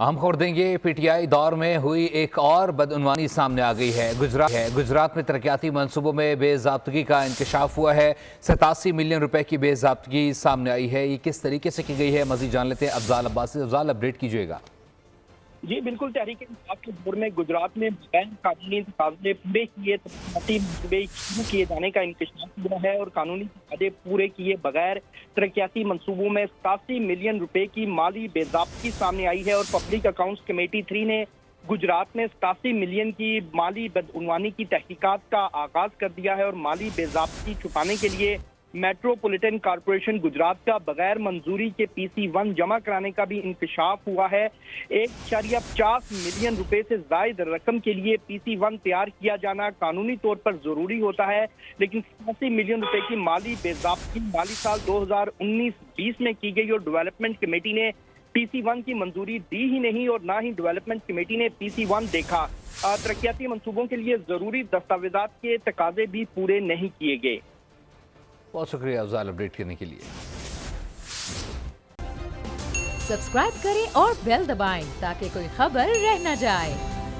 اہم خبر دیں گے، پی ٹی آئی دور میں ہوئی ایک اور بدعنوانی سامنے آ گئی ہے۔ گجرات میں ترقیاتی منصوبوں میں بے ضابطگی کا انکشاف ہوا ہے۔ 87 ملین روپے کی بے ضابطگی سامنے آئی ہے۔ یہ کس طریقے سے کی گئی ہے، مزید جان لیتے ہیں افضال عباس سے۔ افضال، اپڈیٹ کیجیے گا۔ جی بالکل، تحریک انصاف کے دور میں گجرات میں غیر قانونی تقاضے پورے کیے ترقیاتی منصوبے شروع کیے جانے کا انکشاف ہوا ہے، اور قانونی تقاضے پورے کیے بغیر ترقیاتی منصوبوں میں 87 ملین روپے کی مالی بے ضابطگی سامنے آئی ہے، اور پبلک اکاؤنٹس کمیٹی 3 نے گجرات میں 87 ملین کی مالی بدعنوانی کی تحقیقات کا آغاز کر دیا ہے، اور مالی بے ضابطگی چھپانے کے لیے میٹروپولیٹن کارپوریشن گجرات کا بغیر منظوری کے PC-1 جمع کرانے کا بھی انکشاف ہوا ہے۔ 1.50 ملین روپے سے زائد رقم کے لیے PC-1 تیار کیا جانا قانونی طور پر ضروری ہوتا ہے، لیکن 87 ملین روپے کی مالی بے ضابطگی مالی سال 2019-20 میں کی گئی، اور ڈیولپمنٹ کمیٹی نے PC-1 کی منظوری دی ہی نہیں، اور نہ ہی ڈیولپمنٹ کمیٹی نے PC-1 دیکھا۔ ترقیاتی منصوبوں کے لیے ضروری دستاویزات کے تقاضے بھی پورے نہیں کیے گئے۔ بہت شکریہ افضال، اپڈیٹ کرنے کے لیے۔ سبسکرائب کریں اور بیل دبائیں تاکہ کوئی خبر رہ نہ جائے۔